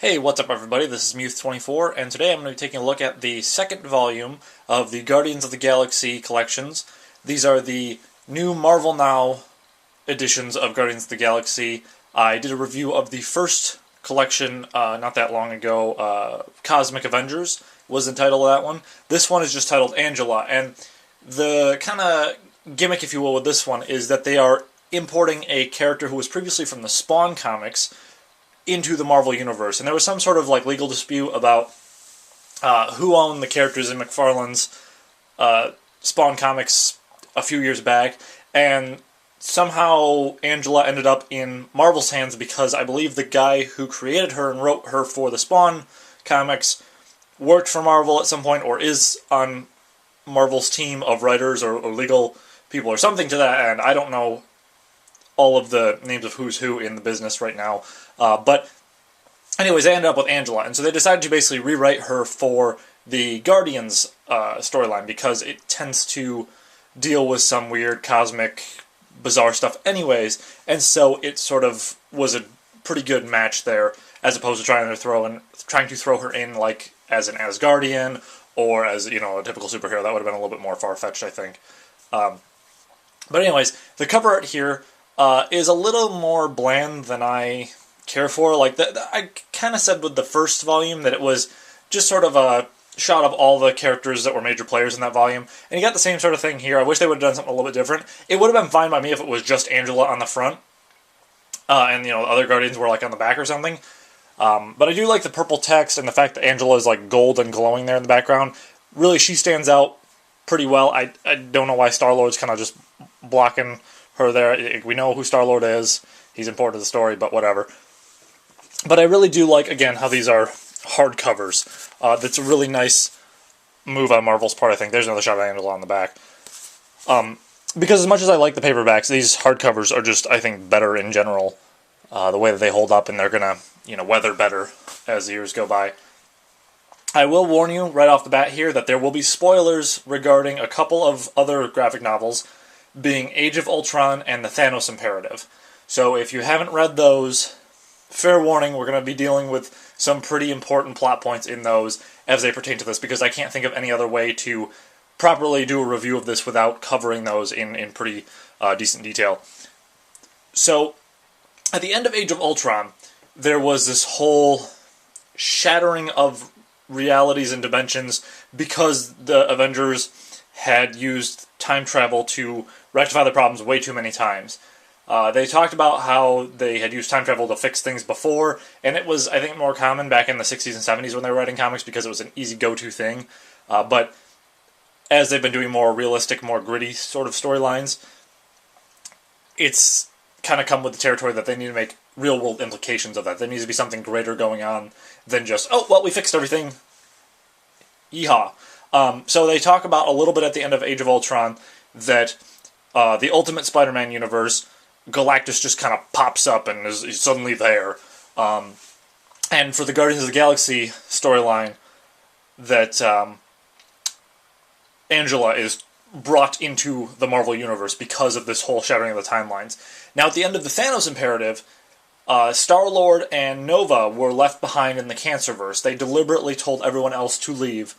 Hey, what's up everybody? This is Muth24, and today I'm going to be taking a look at the second volume of the Guardians of the Galaxy collections. These are the new Marvel Now editions of Guardians of the Galaxy. I did a review of the first collection not that long ago. Cosmic Avengers was the title of that one. This one is just titled Angela, and the kind of gimmick, if you will, with this one is that they are importing a character who was previously from the Spawn comics into the Marvel Universe. And there was some sort of legal dispute about who owned the characters in McFarlane's Spawn comics a few years back, and somehow Angela ended up in Marvel's hands because I believe the guy who created her and wrote her for the Spawn comics worked for Marvel at some point, or is on Marvel's team of writers or legal people or something to that end. I don't know all of the names of who's who in the business right now. But anyways, they ended up with Angela, and so they decided to basically rewrite her for the Guardians storyline because it tends to deal with some weird cosmic, bizarre stuff anyways, and so it sort of was a pretty good match there, as opposed to trying to throw her in as an Asgardian or as a typical superhero. That would have been a little bit more far-fetched, I think. But anyways, the cover art here is a little more bland than I care for. I kind of said with the first volume that it was just sort of a shot of all the characters that were major players in that volume, and you got the same sort of thing here. I wish they would have done something a little bit different. It would have been fine by me if it was just Angela on the front, and the other Guardians were on the back or something. But I do like the purple text and the fact that Angela is gold and glowing there in the background. Really, she stands out pretty well. I don't know why Star-Lord's kind of just blocking her there. We know who Star-Lord is. He's important to the story, but whatever. But I really do like, again, how these are hardcovers. That's a really nice move on Marvel's part, I think. There's another shot of Angela on the back. Because as much as I like the paperbacks, these hardcovers are just, I think, better in general. The way that they hold up, and they're going to, weather better as the years go by. I will warn you right off the bat here that there will be spoilers regarding a couple of other graphic novels, being Age of Ultron and the Thanos Imperative. So if you haven't read those, fair warning, we're going to be dealing with some pretty important plot points in those as they pertain to this, because I can't think of any other way to properly do a review of this without covering those in pretty decent detail. So, at the end of Age of Ultron, there was this whole shattering of realities and dimensions because the Avengers had used time travel to rectify the problems way too many times. They talked about how they had used time travel to fix things before, and it was, I think, more common back in the 60s and 70s when they were writing comics because it was an easy go-to thing. But as they've been doing more realistic, more gritty sort of storylines, it's kind of come with the territory that they need to make real-world implications of that. There needs to be something greater going on than just, oh, well, we fixed everything. Yeehaw. So they talk about a little bit at the end of Age of Ultron that the Ultimate Spider-Man universe, Galactus just kind of pops up and is suddenly there. And for the Guardians of the Galaxy storyline, that Angela is brought into the Marvel Universe because of this whole shattering of the timelines. Now, at the end of the Thanos Imperative, Star-Lord and Nova were left behind in the Cancerverse. They deliberately told everyone else to leave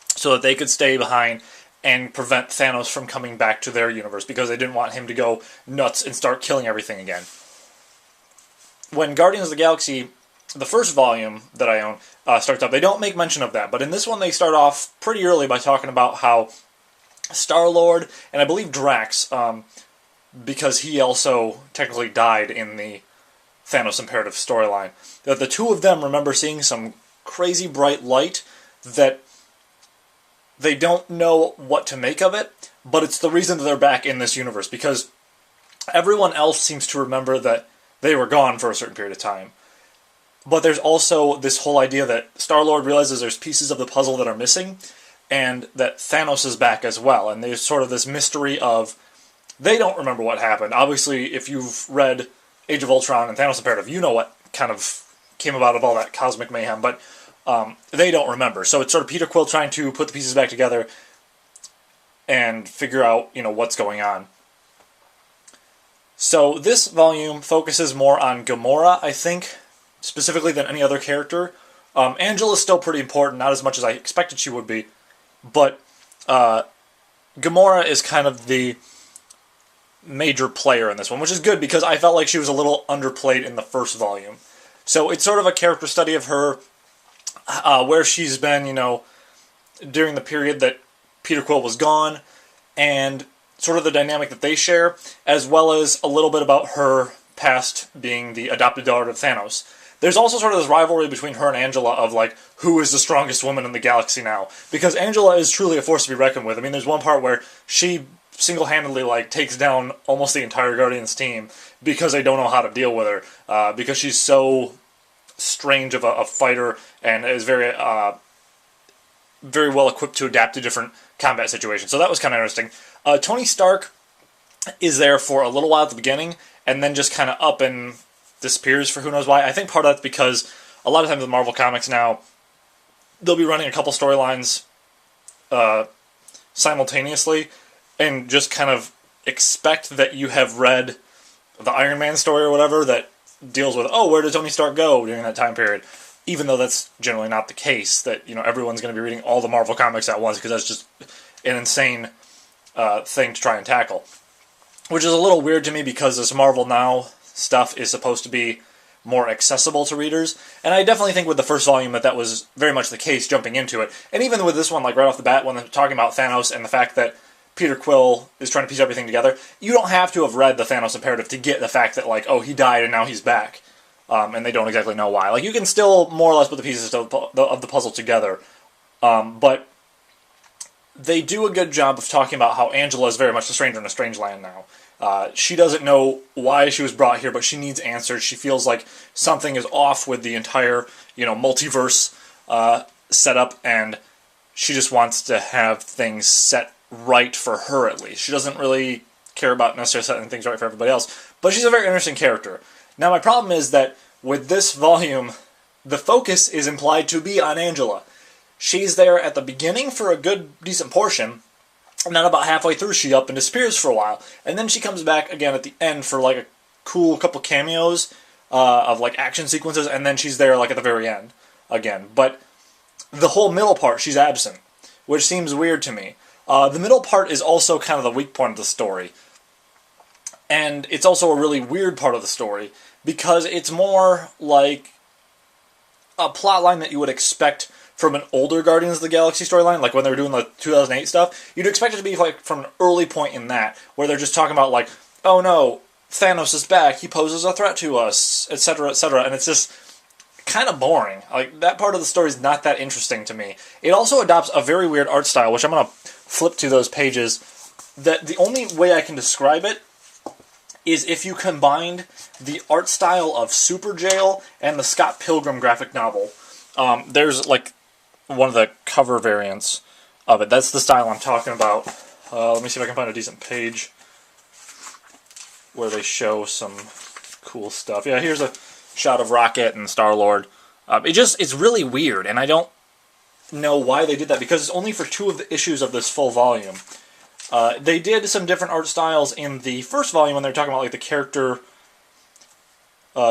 so that they could stay behind and prevent Thanos from coming back to their universe, because they didn't want him to go nuts and start killing everything again. When Guardians of the Galaxy, the first volume that I own, starts up, they don't make mention of that, but in this one they start off pretty early by talking about how Star-Lord, and I believe Drax, because he also technically died in the Thanos Imperative storyline, that the two of them remember seeing some crazy bright light that they don't know what to make of it, but it's the reason that they're back in this universe, because everyone else seems to remember that they were gone for a certain period of time. But there's also this whole idea that Star-Lord realizes there's pieces of the puzzle that are missing, and that Thanos is back as well, and there's sort of this mystery of, they don't remember what happened. Obviously, if you've read Age of Ultron and Thanos Imperative, you know what kind of came about of all that cosmic mayhem, but they don't remember. So it's sort of Peter Quill trying to put the pieces back together and figure out, what's going on. So this volume focuses more on Gamora, I think, specifically than any other character. Angela's still pretty important, not as much as I expected she would be, but Gamora is kind of the major player in this one, which is good because I felt like she was a little underplayed in the first volume. So it's sort of a character study of her, where she's been, during the period that Peter Quill was gone, and sort of the dynamic that they share, as well as a little bit about her past being the adopted daughter of Thanos. There's also sort of this rivalry between her and Angela of, like, who is the strongest woman in the galaxy now. Because Angela is truly a force to be reckoned with. I mean, there's one part where she single-handedly, like, takes down almost the entire Guardians team because they don't know how to deal with her. Because she's so strange of a fighter and is very well equipped to adapt to different combat situations. So that was kind of interesting. Tony Stark is there for a little while at the beginning, and then just kind of up and disappears for who knows why. I think part of that's because a lot of times in Marvel Comics now, they'll be running a couple storylines simultaneously, and just kind of expect that you have read the Iron Man story or whatever that deals with, where did Tony Stark go during that time period? Even though that's generally not the case, that everyone's going to be reading all the Marvel Comics at once, because that's just an insane thing to try and tackle. Which is a little weird to me, because this Marvel Now stuff is supposed to be more accessible to readers, and I definitely think with the first volume that was very much the case jumping into it. And even with this one, like right off the bat, when they're talking about Thanos and the fact that Peter Quill is trying to piece everything together, you don't have to have read the Thanos Imperative to get the fact that, like, he died and now he's back. And they don't exactly know why. Like, you can still more or less put the pieces of the puzzle together. But they do a good job of talking about how Angela is very much a stranger in a strange land now. She doesn't know why she was brought here, but she needs answers. She feels like something is off with the entire, multiverse setup, and she just wants to have things set right for her, at least. She doesn't really care about necessarily setting things right for everybody else, but she's a very interesting character. Now, my problem is that with this volume, the focus is implied to be on Angela. She's there at the beginning for a good, decent portion, and then about halfway through, she up and disappears for a while. And then she comes back again at the end for, like, a cool couple cameos of, like, action sequences, and then she's there, like, at the very end again. But the whole middle part, she's absent, which seems weird to me. The middle part is also kind of the weak point of the story. And it's also a really weird part of the story, because it's more like a plot line that you would expect from an older Guardians of the Galaxy storyline, like when they were doing the 2008 stuff. You'd expect it to be like from an early point in that, where they're just talking about, like, oh no, Thanos is back, he poses a threat to us, etc., etc., and it's just kind of boring. Like, that part of the story is not that interesting to me. It also adopts a very weird art style, which I'm going to flip to those pages, that the only way I can describe it is if you combined the art style of Superjail and the Scott Pilgrim graphic novel. There's, like, one of the cover variants of it. That's the style I'm talking about. Let me see if I can find a decent page where they show some cool stuff. Yeah, here's a shot of Rocket and Star-Lord. It's really weird, and I don't know why they did that, because it's only for 2 of the issues of this full volume. They did some different art styles in the first volume when they were talking about, like, the character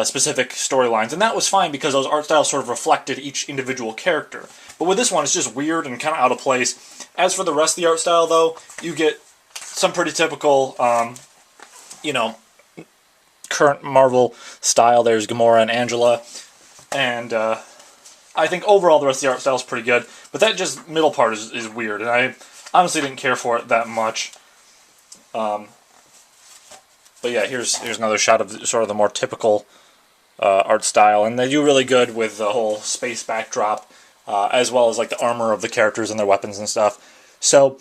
specific storylines, and that was fine because those art styles sort of reflected each individual character. But with this one, it's just weird and kind of out of place. As for the rest of the art style, though, you get some pretty typical, current Marvel style. There's Gamora and Angela, and I think overall the rest of the art style is pretty good, but that just middle part is weird, and I honestly didn't care for it that much. But yeah, here's another shot of sort of the more typical art style, and they do really good with the whole space backdrop, as well as, like, the armor of the characters and their weapons and stuff. So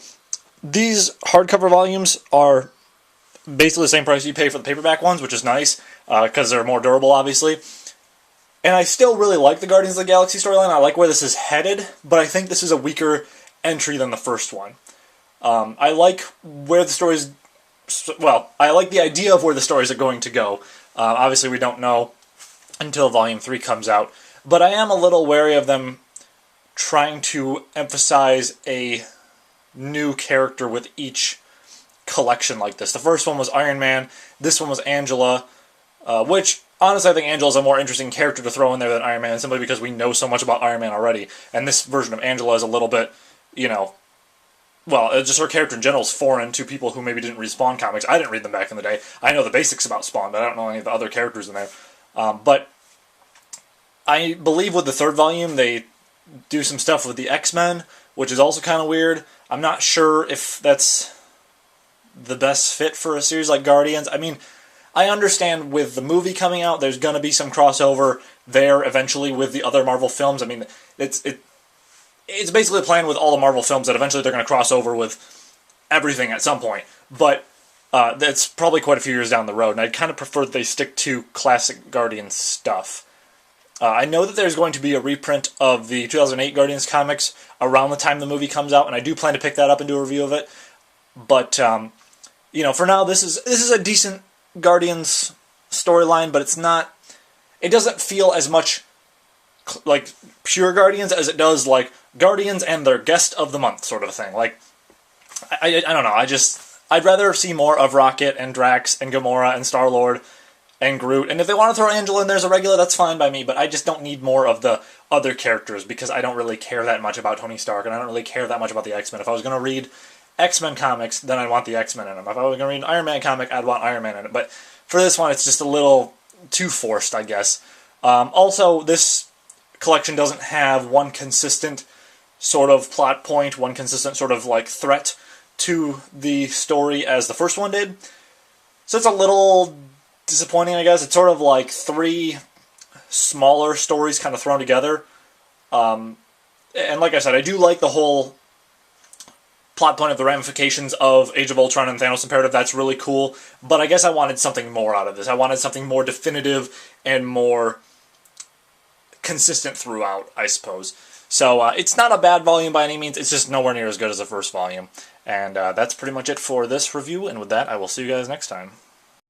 these hardcover volumes are basically the same price you pay for the paperback ones, which is nice, because they're more durable, obviously. And I still really like the Guardians of the Galaxy storyline. I like where this is headed, but I think this is a weaker entry than the first one. I like where the story's... Well, I like the idea of where the stories are going to go. Obviously, we don't know until Volume 3 comes out. But I am a little wary of them trying to emphasize a new character with each collection like this. The first one was Iron Man. This one was Angela. which, honestly, I think Angela is a more interesting character to throw in there than Iron Man, simply because we know so much about Iron Man already, and this version of Angela is a little bit, you know, well, just her character in general is foreign to people who maybe didn't read Spawn comics. I didn't read them back in the day. I know the basics about Spawn, but I don't know any of the other characters in there. But I believe with the third volume, they do some stuff with the X-Men, which is also kind of weird. I'm not sure if that's the best fit for a series like Guardians. I mean, I understand with the movie coming out, there's going to be some crossover there eventually with the other Marvel films. I mean, it's basically a plan with all the Marvel films that eventually they're going to cross over with everything at some point. But that's probably quite a few years down the road, and I'd kind of prefer that they stick to classic Guardians stuff. I know that there's going to be a reprint of the 2008 Guardians comics around the time the movie comes out, and I do plan to pick that up and do a review of it. But, you know, for now, this is a decent Guardians storyline, but it's not... It doesn't feel as much like pure Guardians as it does like Guardians and their guest of the month sort of thing. Like, I don't know, I'd rather see more of Rocket and Drax and Gamora and Star-Lord and Groot, and if they want to throw Angela in there as a regular, that's fine by me, but I just don't need more of the other characters, because I don't really care that much about Tony Stark, and I don't really care that much about the X-Men. If I was going to read X-Men comics, then I'd want the X-Men in them. If I was going to read an Iron Man comic, I'd want Iron Man in it, but for this one, it's just a little too forced, I guess. Also, this collection doesn't have one consistent sort of plot point, one consistent sort of like threat to the story as the first one did. So it's a little disappointing, I guess. It's sort of like three smaller stories kind of thrown together. And like I said, I do like the whole plot point of the ramifications of Age of Ultron and Thanos Imperative. That's really cool. But I guess I wanted something more out of this. I wanted something more definitive and more consistent throughout, I suppose. So it's not a bad volume by any means. It's just nowhere near as good as the first volume. And that's pretty much it for this review. And with that, I will see you guys next time.